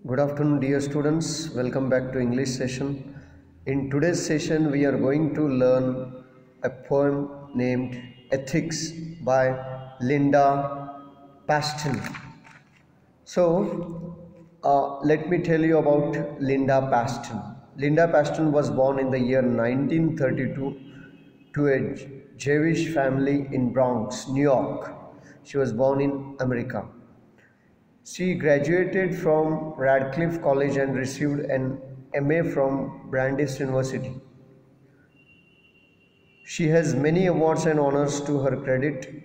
Good afternoon, dear students. Welcome back to English session. In today's session, we are going to learn a poem named Ethics by Linda Paston. Let me tell you about Linda Paston. Linda Paston was born in the year 1932 to a Jewish family in Bronx, New York. She was born in America. She graduated from Radcliffe College and received an MA from Brandeis University. She has many awards and honors to her credit: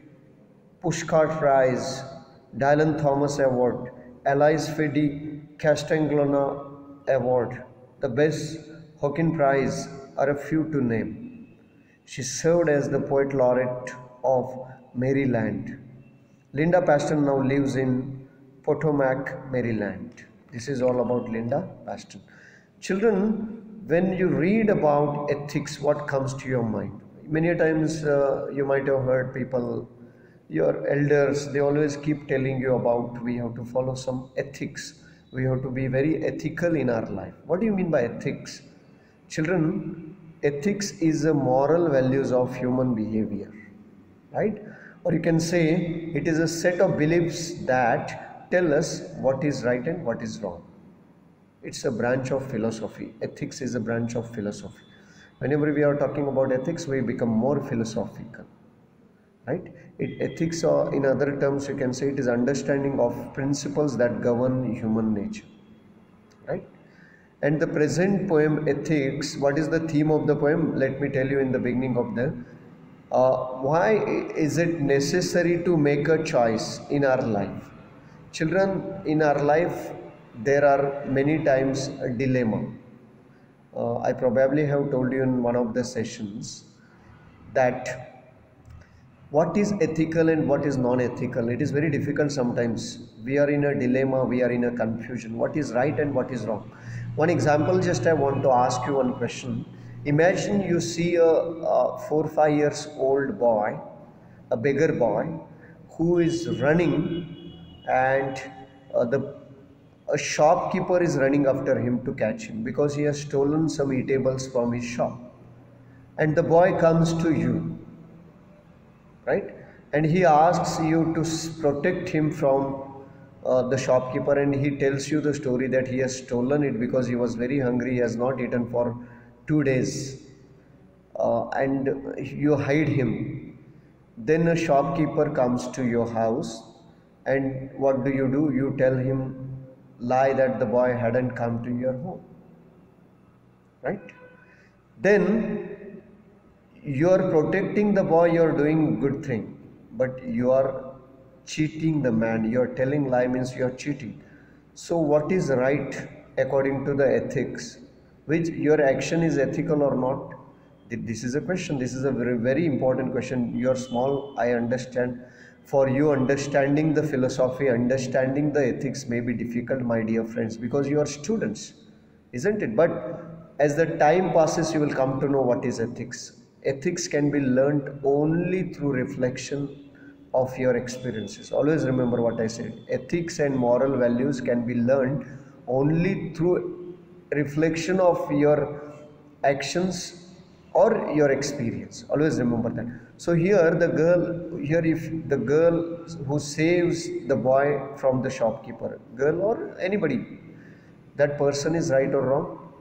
Pushcart Prize, Dylan Thomas Award, Alice Fiddy Castagnona Award, the Bess Hawkins Prize are a few to name. She served as the Poet Laureate of Maryland. Linda Paston now lives in Potomac, Maryland. This is all about Linda Paston. Children, when you read about ethics, what comes to your mind? Many times you might have heard people, your elders, they always keep telling you about we have to follow some ethics. We have to be very ethical in our life. What do you mean by ethics? Children, ethics is the moral values of human behavior, right? Or you can say it is a set of beliefs that tell us what is right and what is wrong. It's a branch of philosophy. Ethics is a branch of philosophy. Whenever we are talking about ethics, we become more philosophical, right? Ethics, or in other terms, you can say it is understanding of principles that govern human nature, right? And the present poem, Ethics, what is the theme of the poem? Let me tell you in the beginning of the why is it necessary to make a choice in our life? Children, in our life, there are many times a dilemma. I probably have told you in one of the sessions that what is ethical and what is non-ethical. It is very difficult sometimes. We are in a dilemma, we are in a confusion. What is right and what is wrong? One example, just I want to ask you one question. Imagine you see a 4 or 5 years old boy, a beggar boy, who is running, and a shopkeeper is running after him to catch him because he has stolen some eatables from his shop. And the boy comes to you, right? And he asks you to protect him from the shopkeeper, and he tells you the story that he has stolen it because he was very hungry, he has not eaten for 2 days, and you hide him. Then a shopkeeper comes to your house, and what do? You tell him lie that the boy hadn't come to your home, right? Then you are protecting the boy, you are doing good thing, but you are cheating the man. You are telling lie means you are cheating. So what is right according to the ethics? Which your action is ethical or not? This is a question. This is a very, very important question. You are small, I understand. For you, understanding the philosophy, understanding the ethics may be difficult, my dear friends, because you are students, isn't it? But as the time passes, you will come to know what is ethics. Ethics can be learned only through reflection of your experiences. Always remember what I said. Ethics and moral values can be learned only through reflection of your actions or your experience. Always remember that. So here if the girl who saves the boy from the shopkeeper, girl or anybody, that person is right or wrong?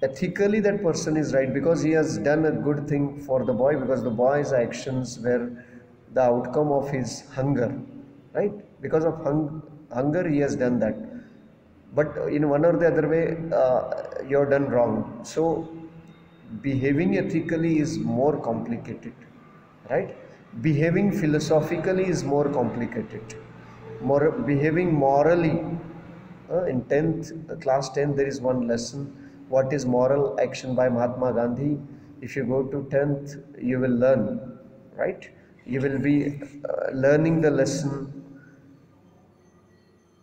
Ethically that person is right because he has done a good thing for the boy, because the boy's actions were the outcome of his hunger, right? Because of hunger he has done that. But in one or the other way, you're done wrong. So behaving ethically is more complicated, right? Behaving philosophically is more complicated. Behaving morally, in 10th class 10 there is one lesson, what is moral action, by Mahatma Gandhi. If you go to 10th, you will learn, right? You will be learning the lesson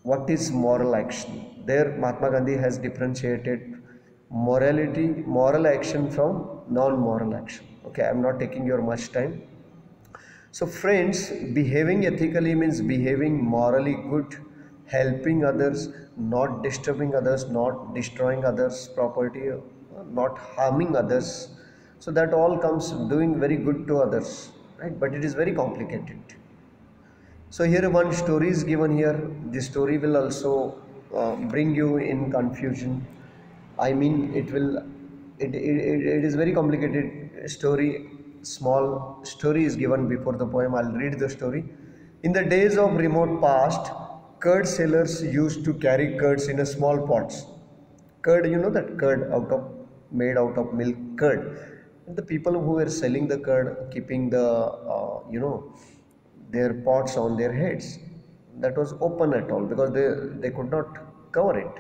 what is moral action. There Mahatma Gandhi has differentiated moral action from non-moral action. Okay, I'm not taking your much time. So friends, behaving ethically means behaving morally good, helping others, not disturbing others, not destroying others' property, not harming others. So that all comes doing very good to others, right? But it is very complicated. So here one story is given here. This story will also bring you in confusion. I mean, it is very complicated story. Small story is given before the poem. I'll read the story. In the days of remote past, curd sellers used to carry curds in a small pots. Curd, you know that curd made out of milk curd. And the people who were selling the curd, keeping the their pots on their heads, that was open at all because they could not cover it.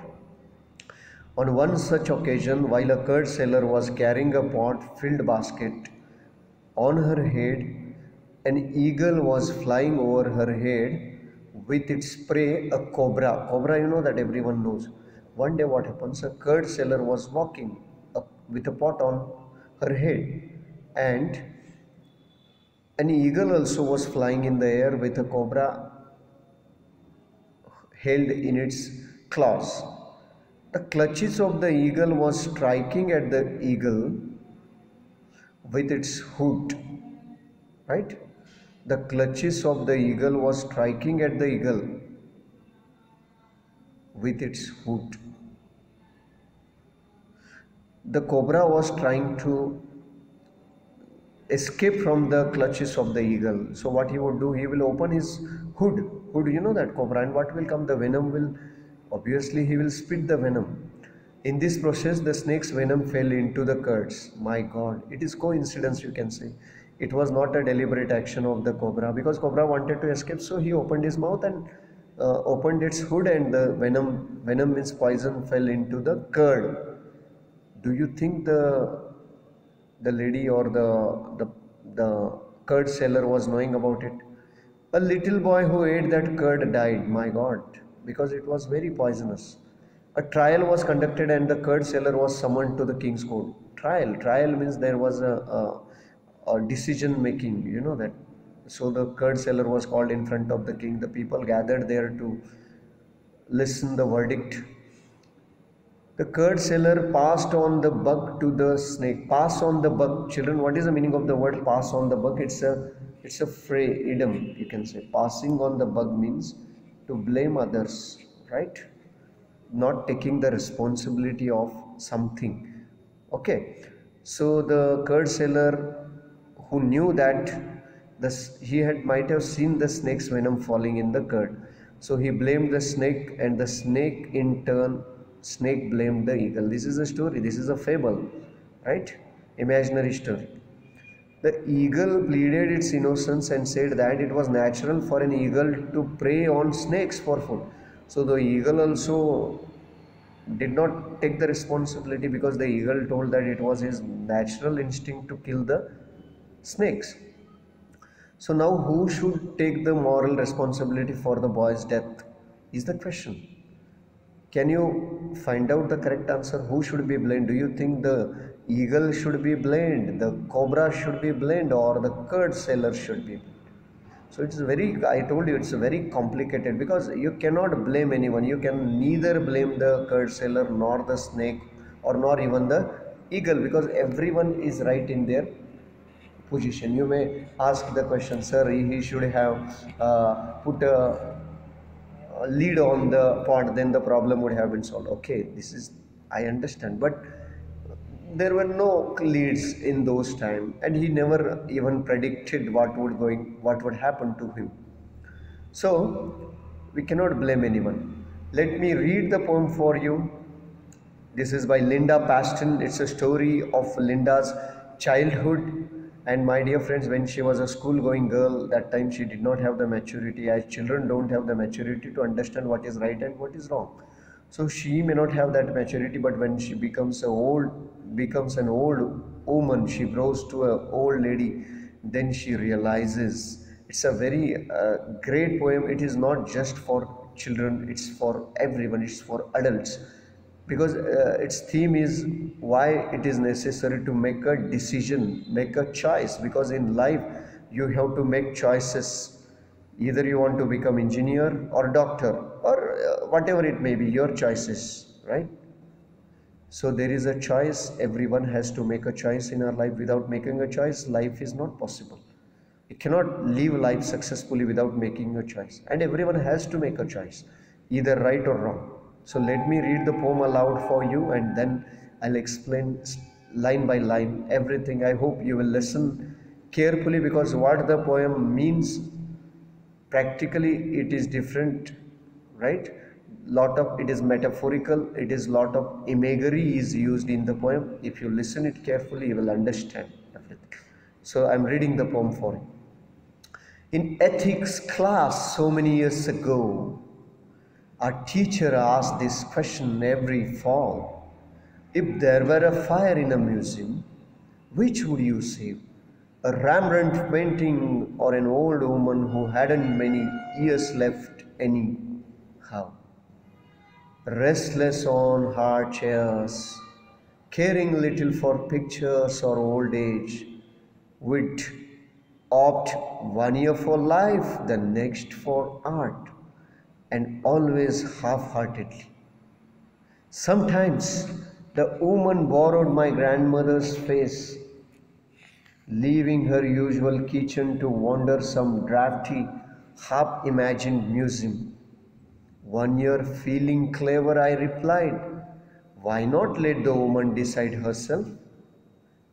On one such occasion, while a curd seller was carrying a pot filled basket on her head, an eagle was flying over her head with its prey, a cobra. Cobra, you know that everyone knows. One day, what happens? A curd seller was walking with a pot on her head, and an eagle also was flying in the air with a cobra held in its claws. The clutches of the eagle was striking at the eagle with its hood, right? The clutches of the eagle was striking at the eagle with its hood. The cobra was trying to escape from the clutches of the eagle. So what he would do, he will open his hood. Hood, you know that cobra, and what will come? The venom will, obviously he will spit the venom. In this process, the snake's venom fell into the curds. My God, it is coincidence, you can say. It was not a deliberate action of the cobra, because cobra wanted to escape, so he opened his mouth and opened its hood, and the venom means poison, fell into the curd. Do you think the lady or the curd seller was knowing about it? A little boy who ate that curd died. My God, because it was very poisonous. A trial was conducted and the curd seller was summoned to the king's court. Trial means there was a decision making, you know that. So the curd seller was called in front of the king. The people gathered there to listen the verdict. The curd seller passed on the bug to the snake. Pass on the bug. Children, what is the meaning of the word pass on the bug? It's a phrase, idiom, you can say. Passing on the bug means to blame others, right? Not taking the responsibility of something. Okay. So the curd seller, who knew that might have seen the snake's venom falling in the curd. So he blamed the snake, and the snake in turn, snake blamed the eagle. This is a story, this is a fable, right? Imaginary story. The eagle pleaded its innocence and said that it was natural for an eagle to prey on snakes for food. So the eagle also did not take the responsibility, because the eagle told that it was his natural instinct to kill the snakes. So now who should take the moral responsibility for the boy's death is the question. Can you find out the correct answer? Who should be blamed? Do you think the eagle should be blamed, the cobra should be blamed, or the curd seller should be blamed? So it's I told you, it's very complicated, because you cannot blame anyone. You can neither blame the curd seller, nor the snake, or nor even the eagle, because everyone is right in their position. You may ask the question, sir, he should have put a lead on the pot, then the problem would have been solved. Okay, this is, I understand, but there were no leads in those times, and he never even predicted what would happen to him. So we cannot blame anyone. Let me read the poem for you. This is by Linda Paston. It's a story of Linda's childhood. And my dear friends, when she was a school-going girl, that time she did not have the maturity, as children don't have the maturity to understand what is right and what is wrong. So she may not have that maturity, but when she becomes an old woman, she grows to an old lady, then she realizes. It's a very great poem. It is not just for children, it's for everyone, it's for adults, because its theme is why it is necessary to make a decision, make a choice, because in life you have to make choices. Either you want to become engineer or doctor, or whatever it may be, your choices, right? So there is a choice. Everyone has to make a choice in our life. Without making a choice, life is not possible. You cannot live life successfully without making a choice. And everyone has to make a choice, either right or wrong. So let me read the poem aloud for you, and then I'll explain line by line everything. I hope you will listen carefully, because what the poem means practically it is different, right? Lot of it is metaphorical, it is lot of imagery is used in the poem. If you listen it carefully, you will understand everything. So I'm reading the poem for you. In ethics class so many years ago, our teacher asked this question every fall: if there were a fire in a museum, which would you save? A Rembrandt painting or an old woman who hadn't many years left anyhow? Restless on hard chairs, caring little for pictures or old age, would opt 1 year for life, the next for art, and always half-heartedly. Sometimes the woman borrowed my grandmother's face, leaving her usual kitchen to wander some drafty, half-imagined museum. 1 year feeling clever, I replied, why not let the woman decide herself?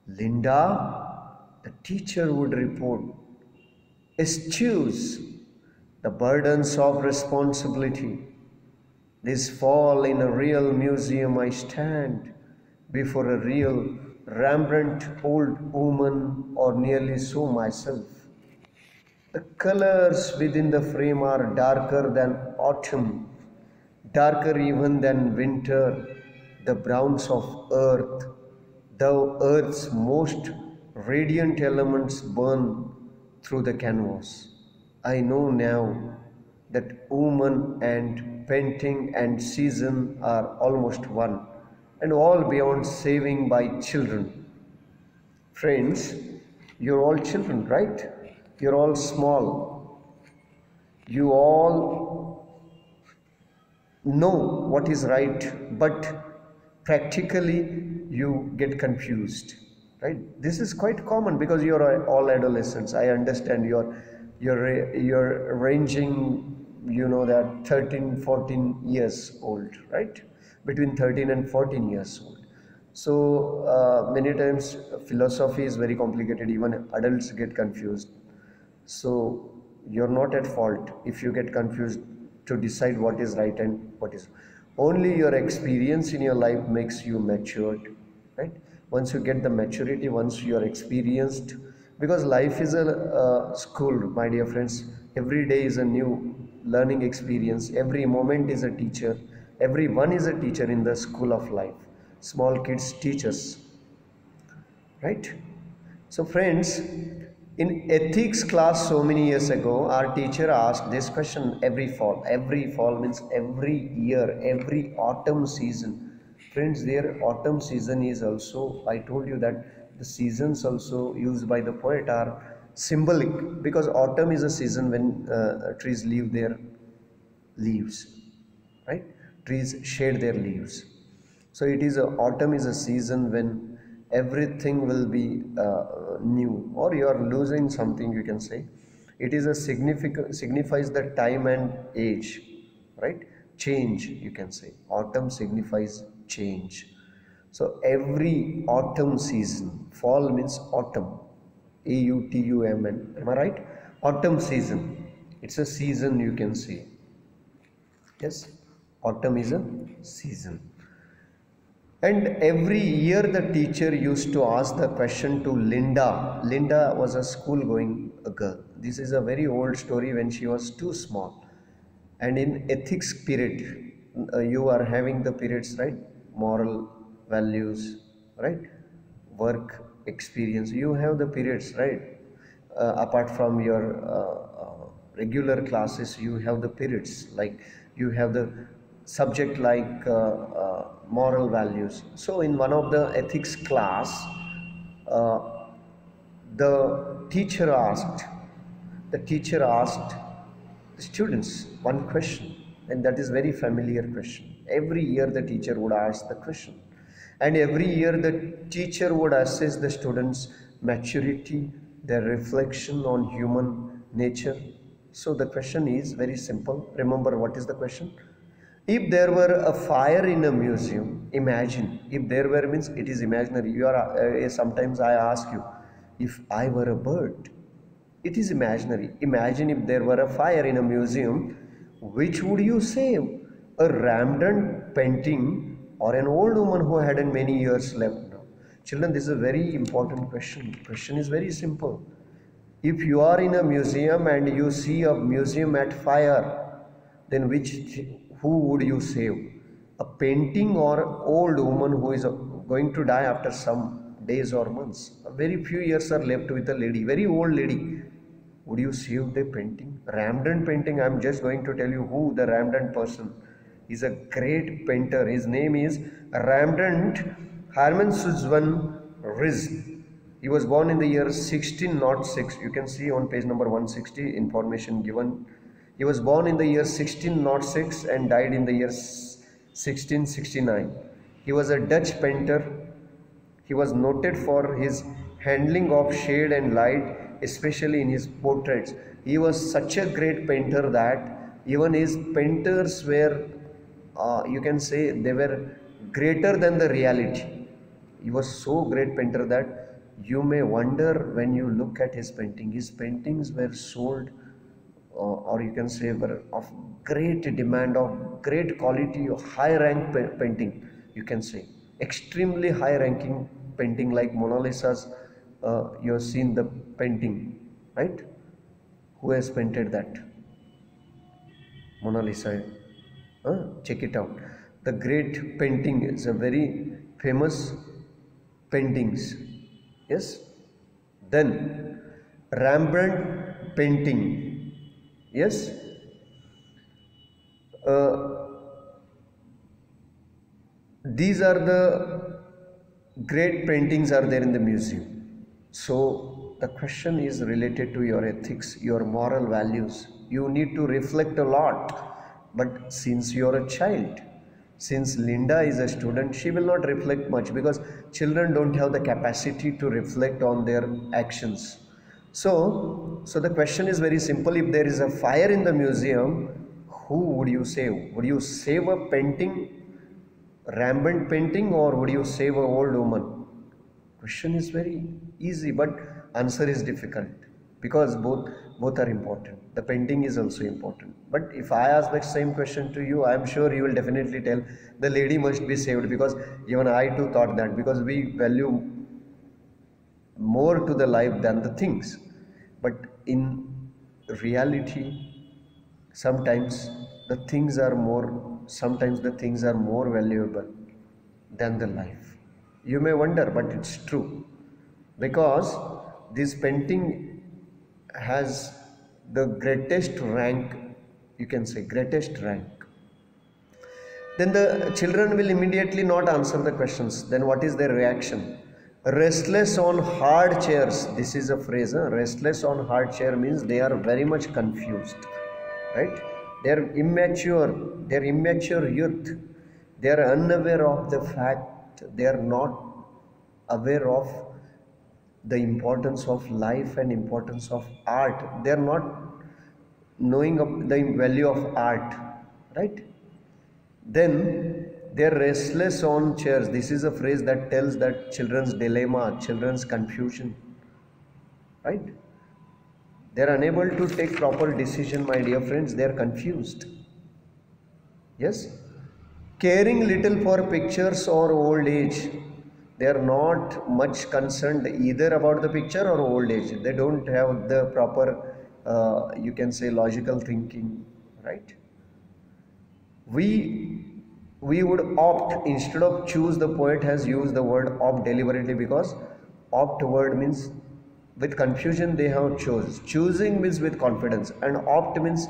Linda, the teacher would report, eschews the burdens of responsibility. This fall in a real museum I stand before a real Rembrandt old woman, or nearly so myself. The colors within the frame are darker than autumn, darker even than winter, the browns of earth, though earth's most radiant elements burn through the canvas. I know now that woman and painting and season are almost one, and all beyond saving by children. Friends, you're all children, right? You're all small. You all know what is right, but practically you get confused, right? This is quite common because you're all adolescents. I understand you're ranging, that 13 14 years old, right? Between 13 and 14 years old. So many times philosophy is very complicated, even adults get confused. So you're not at fault if you get confused to decide what is right and what is. Only your experience in your life makes you matured, right? Once you get the maturity, once you are experienced, because life is a school, my dear friends. Every day is a new learning experience. Every moment is a teacher. Everyone is a teacher in the school of life. Small kids teach us, right? So friends, in ethics class so many years ago, our teacher asked this question every fall. Every fall means every year, every autumn season. Friends, their autumn season is also, I told you that the seasons also used by the poet are symbolic, because autumn is a season when trees leave their leaves, right? Trees shed their leaves. So it is autumn is a season when everything will be new, or you are losing something, you can say. It is a signifies the time and age, right? Change, you can say. Autumn signifies change. So every autumn season, fall means autumn, autumn, am I right? Autumn season, it's a season, you can say. Yes, autumn is a season. And every year the teacher used to ask the question to Linda. Linda was a school going girl. This is a very old story when she was too small. And in ethics period, you are having the periods, right? Moral values, right? Work experience. You have the periods, right? Apart from your regular classes, you have the periods, like you have the subject like moral values. So in one of the ethics class, uh, the teacher asked the students one question: And that is very familiar question. Every year the teacher would ask the question. And every year the teacher would assess the students' maturity, their reflection on human nature. So the question is very simple. Remember what is the question? If there were a fire in a museum, imagine. If there were means it is imaginary. You are sometimes I ask you, if I were a bird, it is imaginary. Imagine if there were a fire in a museum, which would you save? A Rembrandt painting or an old woman who hadn't many years left now? Children, this is a very important question. Question is very simple. If you are in a museum and you see a museum at fire, then who would you save? A painting or old woman who is going to die after some days or months? A very few years are left with a lady, very old lady. Would you save the painting? Rembrandt painting, I am just going to tell you who the Rembrandt person is. A great painter. His name is Rembrandt Herman Suzanne Riz. He was born in the year 1606. You can see on page number 160 information given. He was born in the year 1606 and died in the year 1669. He was a Dutch painter. He was noted for his handling of shade and light, especially in his portraits. He was such a great painter that even his painters were, you can say, they were greater than the reality. He was so great painter that you may wonder when you look at his painting. His paintings were sold, or you can say were of great demand, of great quality, of high rank painting. You can say extremely high ranking painting like Mona Lisa's. You have seen the painting, right? Who has painted that? Mona Lisa. Check it out. The great painting is a very famous paintings. Yes. Then Rembrandt painting. Yes. These are the great paintings are there in the museum. So the question is related to your ethics, your moral values. You need to reflect a lot. But since you are a child, since Linda is a student, she will not reflect much because children don't have the capacity to reflect on their actions. So the question is very simple. If there is a fire in the museum, who would you save? Would you save a painting, Rembrandt painting, or would you save an old woman? Question is very easy, but answer is difficult because both are important. The painting is also important. But if I ask the same question to you, I am sure you will definitely tell the lady must be saved, because even I too thought that, because we value more to the life than the things. But in reality, sometimes the things are more valuable than the life. You may wonder, but it's true, because this painting has the greatest rank, you can say greatest rank. Then the children will immediately not answer the questions. Then what is their reaction? Restless on hard chairs. This is a phrase. Restless on hard chair means they are very much confused, right? They are immature. They are immature youth. They are unaware of the fact. They are not aware of the importance of life and importance of art. They are not knowing of the value of art, right? Then they are restless on chairs. This is a phrase that tells that children's dilemma, children's confusion, right? They are unable to take proper decision, my dear friends. They are confused. Yes? Caring little for pictures or old age. They are not much concerned either about the picture or old age. They don't have the proper, you can say, logical thinking, right? We would opt, instead of choose, the poet has used the word opt deliberately, because opt word means with confusion they have chose. Choosing means with confidence, and opt means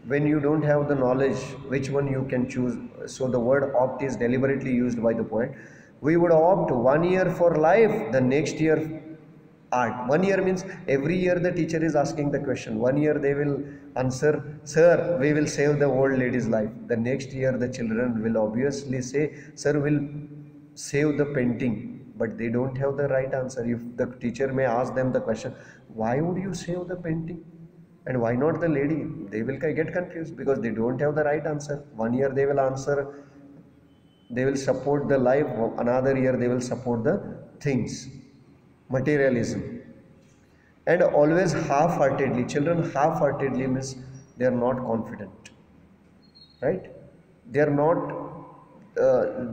when you don't have the knowledge which one you can choose. So the word opt is deliberately used by the poet. We would opt 1 year for life, the next year art. 1 year means every year the teacher is asking the question. 1 year they will answer, sir, we will save the old lady's life. The next year the children will obviously say, sir, will save the painting. But they don't have the right answer. If the teacher may ask them the question, why would you save the painting and why not the lady, they will get confused because they don't have the right answer. 1 year they will answer, they will support the life. Another year they will support the things, materialism. And always half-heartedly, children half-heartedly means they are not confident, right? They are not,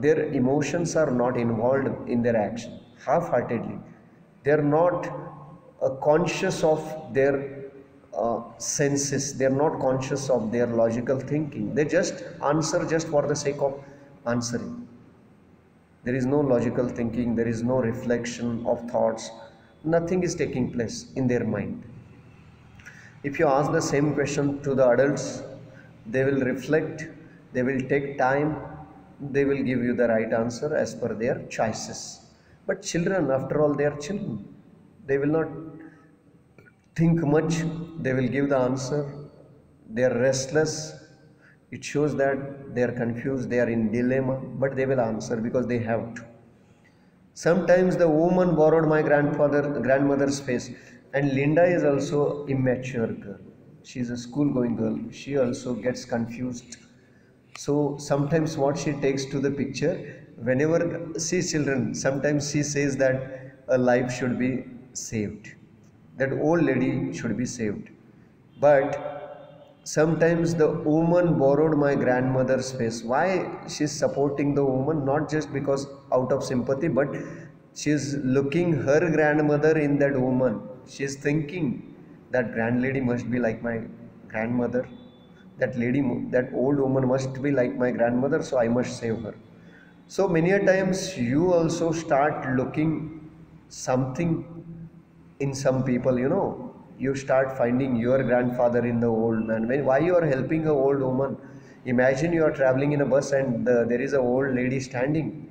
their emotions are not involved in their action. Half-heartedly, they are not conscious of their senses. They are not conscious of their logical thinking. They just answer just for the sake of answering. There is no logical thinking, there is no reflection of thoughts, nothing is taking place in their mind. If you ask the same question to the adults, they will reflect, they will take time, they will give you the right answer as per their choices. But children, after all, they are children. They will not think much, they will give the answer. They are restless. It shows that they are confused, they are in dilemma, but they will answer because they have to. Sometimes the woman borrowed my grandmother's face, and Linda is also immature girl. She is a school going girl. She also gets confused. So sometimes what she takes to the picture, whenever sees children, sometimes she says that a life should be saved. That old lady should be saved. But sometimes the woman borrowed my grandmother's face. Why she's supporting the woman? Not just because out of sympathy, but she's looking her grandmother in that woman. She's thinking that grand lady must be like my grandmother. That lady, that old woman must be like my grandmother, so I must save her. So many a times you also start looking something in some people, you start finding your grandfather in the old man. Why you are helping a old woman? Imagine you are traveling in a bus and there is a old lady standing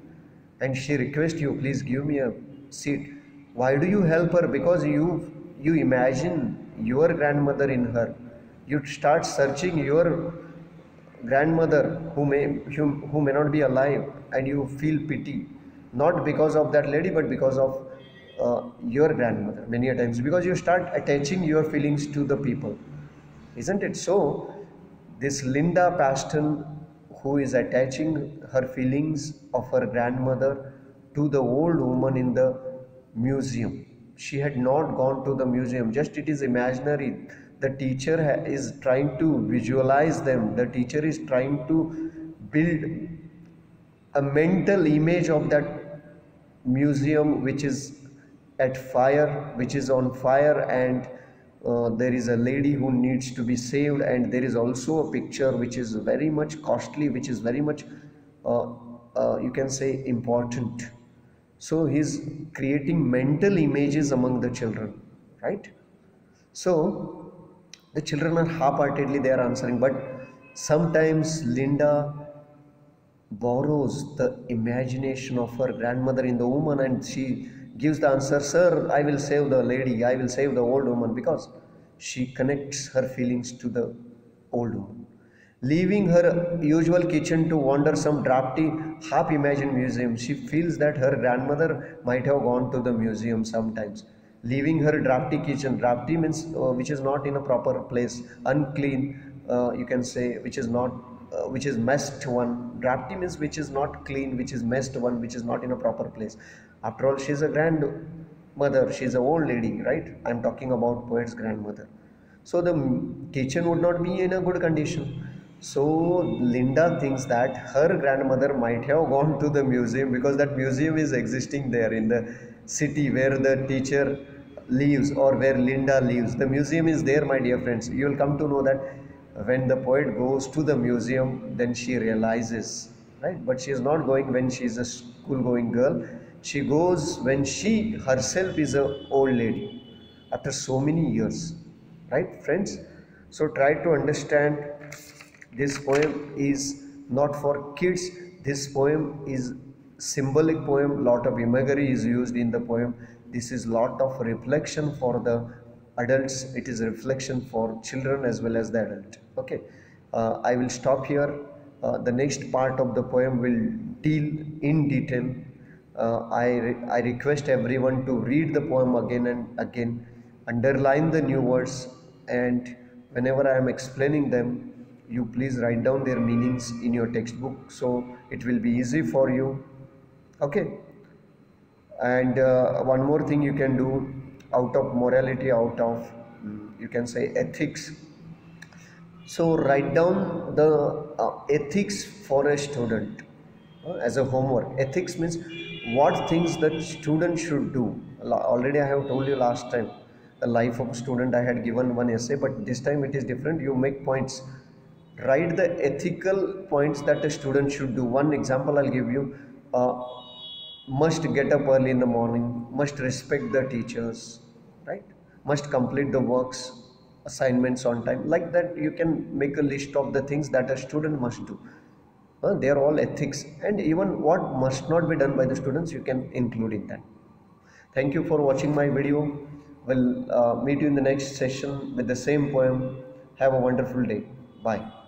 and she requests you, please give me a seat. Why do you help her? Because you imagine your grandmother in her. You start searching your grandmother who may not be alive, and you feel pity, not because of that lady but because of your grandmother many a times, because you start attaching your feelings to the people, isn't it? So this Linda Paston, who is attaching her feelings of her grandmother to the old woman in the museum. She had not gone to the museum, just it is imaginary. The teacher is trying to visualize them. The teacher is trying to build a mental image of that museum which is at fire, which is on fire, and there is a lady who needs to be saved, and there is also a picture which is very much costly, which is very much you can say important. So he's creating mental images among the children, right? So the children are half-heartedly they are answering, but sometimes Linda borrows the imagination of her grandmother in the woman and she gives the answer, sir, I will save the lady, I will save the old woman, because she connects her feelings to the old woman. Leaving her usual kitchen to wander some drafty, half-imagined museum, she feels that her grandmother might have gone to the museum sometimes. Leaving her drafty kitchen, drafty means which is not in a proper place, unclean, you can say, which is not, which is messed one. Drafty means which is not clean, which is messed one, which is not in a proper place. After all, she is a grandmother, she is an old lady, right? I am talking about poet's grandmother. So the kitchen would not be in a good condition. So Linda thinks that her grandmother might have gone to the museum, because that museum is existing there in the city where the teacher lives or where Linda lives. The museum is there, my dear friends. You will come to know that when the poet goes to the museum, then she realizes, right? But she is not going when she is a school going girl. She goes when she herself is a old lady after so many years, right, friends? So try to understand, this poem is not for kids. This poem is symbolic poem. Lot of imagery is used in the poem. This is lot of reflection for the adults. It is a reflection for children as well as the adult. Okay, I will stop here. The next part of the poem will deal in detail. I request everyone to read the poem again and again, underline the new words, and whenever I am explaining them, you please write down their meanings in your textbook so it will be easy for you. Okay, and one more thing you can do, out of morality, out of you can say ethics. So write down the ethics for a student as a homework. Ethics means what things that student should do. Already I have told you last time, the life of a student, I had given one essay, but this time it is different. You make points. Write the ethical points that a student should do. One example I'll give you. Must get up early in the morning, must respect the teachers, right? Must complete the works, assignments on time. Like that, you can make a list of the things that a student must do. They are all ethics, and even what must not be done by the students, you can include in that. Thank you for watching my video. We'll meet you in the next session with the same poem. Have a wonderful day. Bye.